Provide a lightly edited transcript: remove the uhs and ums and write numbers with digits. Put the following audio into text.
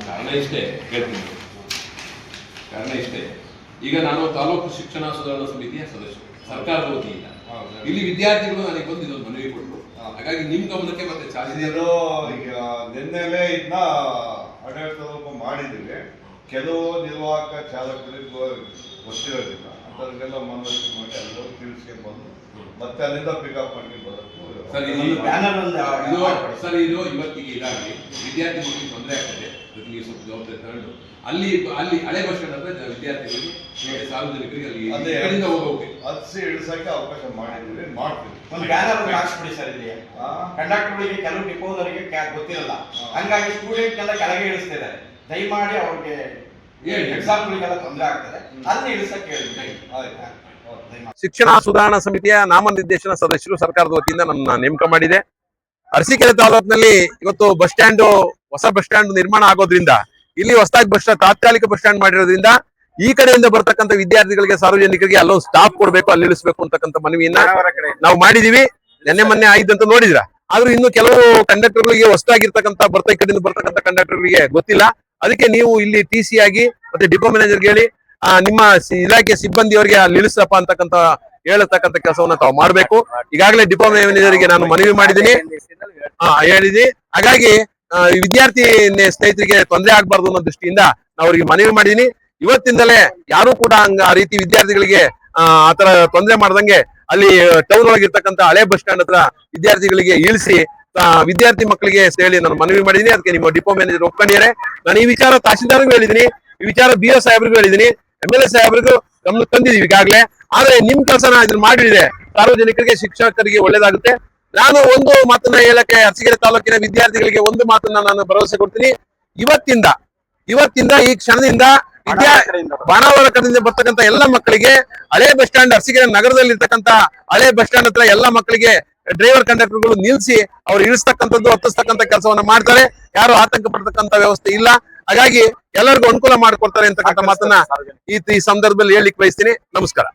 ಕಾರಣ ಇಷ್ಟೇ ಹೇಳ್ತೀನಿ. ಕಾರಣ ಇಷ್ಟೇ, ಈಗ ನಾನು ತಾಲೂಕು ಶಿಕ್ಷಣ ಸುಧಾರಣಾ ಸಮಿತಿಯ ಸದಸ್ಯ, ಸರ್ಕಾರದ ವತಿಯಿಂದ ಇಲ್ಲಿ ವಿದ್ಯಾರ್ಥಿಗಳು ನನಗೆ ಬಂದು ಇದೊಂದು ಮನವಿ ಕೊಟ್ಟರು. ಹಾಗಾಗಿ ನಿಮ್ ಗಮನಕ್ಕೆ ಮತ್ತೆ ಚಾಲಿಸಿದ್ರು. ಈಗ ನಿನ್ನೆಲೆ ಇದನ್ನ ಆಡಳಿತ ಮಾಡಿದ್ದೀವಿ. ಕೆಲವು ನಿರ್ವಾಹಕ ಚಾಲಕರಿಗೆ ಗೊತ್ತಿರೋದಿಲ್ಲ, ಅಂತವ್ರಿಗೆಲ್ಲ ಮನವರಿಕೆ ಮಾಡಿ ಎಲ್ಲರೂ ತಿಳಿಸ್ಕೊಂಡು ಬಂದು ಮತ್ತೆ ಅಲ್ಲಿಂದ ಪಿಕಪ್ ಮಾಡ್ಕೊಂಡು ಬರೋದು. ಸರ್ ಇದು ಇವತ್ತಿಗೆ ಇದಾಗಲಿ ವಿದ್ಯಾರ್ಥಿ ಮಕ್ಕಳಿಗೆ ತೊಂದರೆ ಆಗ್ತದೆ, ಅದಕ್ಕೆ ನೀವು ಸ್ವಲ್ಪ ಜವಾಬ್ದಾರಿ ತಗೊಂಡು ಅಲ್ಲಿ ಹಳೆ ಬಸ್ ಸ್ಟ್ಯಾಂಡ್ ಹತ್ರ ವಿದ್ಯಾರ್ಥಿಗಳಿಗೆ ಸಾರ್ವಜನಿಕರಿಗೆ ಅಲ್ಲಿ ಹೋಗೋಕೆ ಹತ್ಸಿ ಇಳಿಸಕ್ಕೆ ಅವಕಾಶ ಮಾಡಿದ್ದೀವಿ, ಮಾಡ್ತೀವಿ. ಒಂದು ಬ್ಯಾನರ್ ಹಾಕ್ಸ್ಬಿಡಿ ಸರ್ ಇಲ್ಲಿ. ಕಂಡಕ್ಟರ್ಗಳಿಗೆ ಕೆಲವು ಡಿಪೋದವರಿಗೆ ಗೊತ್ತಿರಲ್ಲ, ಹಂಗಾಗಿ ಸ್ಟೂಡೆಂಟ್ ಎಲ್ಲ ಕೆಳಗೆ ಇಳಿಸ್ತಿದ್ದಾರೆ. ದಯಮಾಡಿ ಅವ್ರಿಗೆ ಎಕ್ಸಾಮ್ಗಳಿಗೆಲ್ಲ ತೊಂದರೆ ಆಗ್ತದೆ, ಅದನ್ನ ಇಳಿಸಕ್ಕೆ ಹೇಳಿ. ಶಿಕ್ಷಣ ಸುಧಾರಣಾ ಸಮಿತಿಯ ನಾಮನಿರ್ದೇಶನ ಸದಸ್ಯರು ಸರ್ಕಾರದ ವತಿಯಿಂದ ನನ್ನ ನೇಮಕ ಮಾಡಿದೆ. ಅರಸೀಕೆರೆ ತಾಲೂಕಿನಲ್ಲಿ ಇವತ್ತು ಬಸ್ ಸ್ಟ್ಯಾಂಡ್, ಹೊಸ ಬಸ್ ಸ್ಟ್ಯಾಂಡ್ ನಿರ್ಮಾಣ ಆಗೋದ್ರಿಂದ ಇಲ್ಲಿ ಹೊಸದಾಗಿ ತಾತ್ಕಾಲಿಕ ಬಸ್ ಸ್ಟ್ಯಾಂಡ್ ಮಾಡಿರೋದ್ರಿಂದ ಈ ಕಡೆಯಿಂದ ಬರ್ತಕ್ಕಂಥ ವಿದ್ಯಾರ್ಥಿಗಳಿಗೆ, ಸಾರ್ವಜನಿಕರಿಗೆ ಅಲ್ಲೊಂದು ಸ್ಟಾಪ್ ಕೊಡ್ಬೇಕು, ಅಲ್ಲಿ ಇಳಿಸಬೇಕು ಅಂತಕ್ಕಂಥ ಮನವಿಯನ್ನ ನಾವು ಮಾಡಿದೀವಿ. ಮೊನ್ನೆ ಆಯ್ತು ನೋಡಿದ್ರ. ಆದ್ರೂ ಇನ್ನು ಕೆಲವು ಕಂಡಕ್ಟರ್ಗಳಿಗೆ ಹೊಸದಾಗಿರ್ತಕ್ಕಂಥ ಈ ಕಡೆಯಿಂದ ಬರ್ತಕ್ಕಂಥ ಕಂಡಕ್ಟರ್ಗಳಿಗೆ ಗೊತ್ತಿಲ್ಲ. ಅದಕ್ಕೆ ನೀವು ಇಲ್ಲಿ TC ಆಗಿ ಮತ್ತೆ ಡಿಪೋ ಮ್ಯಾನೇಜರ್ಗೆ ಹೇಳಿ ನಿಮ್ಮ ಇಲಾಖೆ ಸಿಬ್ಬಂದಿಯವರಿಗೆ ಅಲ್ಲಿ ಇಳಿಸಪ್ಪ ಅಂತಕ್ಕಂಥ ಹೇಳತಕ್ಕಂಥ ಕೆಲಸವನ್ನ ತಾವು ಮಾಡ್ಬೇಕು. ಈಗಾಗಲೇ ಡಿಪೋ ಮ್ಯಾನೇಜರ್ಗೆ ನಾನು ಮನವಿ ಮಾಡಿದ್ದೀನಿ, ಹೇಳಿದಿ. ಹಾಗಾಗಿ ವಿದ್ಯಾರ್ಥಿ ಸ್ನೇಹಿತರಿಗೆ ತೊಂದರೆ ಆಗ್ಬಾರ್ದು ಅನ್ನೋ ದೃಷ್ಟಿಯಿಂದ ನಾವು ಅವರಿಗೆ ಮನವಿ ಮಾಡಿದೀನಿ. ಇವತ್ತಿಂದಲೇ ಯಾರು ಕೂಡ ಆ ರೀತಿ ವಿದ್ಯಾರ್ಥಿಗಳಿಗೆ ಆತರ ತೊಂದರೆ ಮಾಡ್ದಂಗೆ ಅಲ್ಲಿ ಟೌನ್ ಒಳಗಿರ್ತಕ್ಕಂಥ ಹಳೆ ಬಸ್ ಸ್ಟ್ಯಾಂಡ್ ಹತ್ರ ವಿದ್ಯಾರ್ಥಿಗಳಿಗೆ ಇಳಿಸಿ ವಿದ್ಯಾರ್ಥಿ ಮಕ್ಕಳಿಗೆ ಹೇಳಿ ನಾನು ಮನವಿ ಮಾಡಿದೀನಿ. ಅದಕ್ಕೆ ನಿಮ್ಮ ಡಿಪೋ ಮ್ಯಾನೇಜರ್ ಒಪ್ಕೊಂಡಿದ್ದಾರೆ. ನಾನು ಈ ವಿಚಾರ ತಹಶೀಲ್ದಾರ್ಗೂ ಹೇಳಿದೀನಿ, ಈ ವಿಚಾರ BO ಸಾಹೇಬ್ರಿಗೂ ಹೇಳಿದೀನಿ, MLA ಸಾಹೇಬ್ರಿಗೂ ಗಮನ ತಂದಿದೀವಿ ಈಗಾಗಲೇ. ಆದ್ರೆ ನಿಮ್ ಕೆಲಸನ ಇದನ್ನ ಮಾಡಿದ್ರೆ ಸಾರ್ವಜನಿಕರಿಗೆ, ಶಿಕ್ಷಕರಿಗೆ ಒಳ್ಳೇದಾಗುತ್ತೆ. ನಾನು ಒಂದು ಮಾತನ್ನ ಹೇಳಕ್ಕೆ ಅರಸೀಕೆರೆ ತಾಲೂಕಿನ ವಿದ್ಯಾರ್ಥಿಗಳಿಗೆ ಒಂದು ಮಾತನ್ನ ನಾನು ಭರವಸೆ ಕೊಡ್ತೀನಿ. ಇವತ್ತಿಂದ ಈ ಕ್ಷಣದಿಂದ ಬಾಣಾವರ ಕಡೆಯಿಂದ ಬರ್ತಕ್ಕಂಥ ಎಲ್ಲ ಮಕ್ಕಳಿಗೆ ಹಳೆ ಬಸ್ ಸ್ಟ್ಯಾಂಡ್, ಅರಸೀಕೆರೆ ನಗರದಲ್ಲಿ ಇರ್ತಕ್ಕಂಥ ಹಳೆ ಬಸ್ ಸ್ಟ್ಯಾಂಡ್ ಹತ್ರ ಎಲ್ಲ ಮಕ್ಕಳಿಗೆ ಡ್ರೈವರ್ ಕಂಡಕ್ಟರ್ಗಳು ನಿಲ್ಸಿ ಅವ್ರು ಇಳಿಸ್ತಕ್ಕಂಥದ್ದು, ಹತ್ತಿಸ್ತಕ್ಕಂಥ ಕೆಲಸವನ್ನ ಮಾಡ್ತಾರೆ. ಯಾರು ಆತಂಕ ಪಡ್ತಕ್ಕಂಥ ವ್ಯವಸ್ಥೆ ಇಲ್ಲ. ಹಾಗಾಗಿ ಎಲ್ಲರಿಗೂ ಅನುಕೂಲ ಮಾಡಿಕೊಡ್ತಾರೆ ಅಂತಕ್ಕಂಥ ಮಾತನ್ನ ಈ ಸಂದರ್ಭದಲ್ಲಿ ಹೇಳಿಕ್ ಬಯಸ್ತೀನಿ. ನಮಸ್ಕಾರ.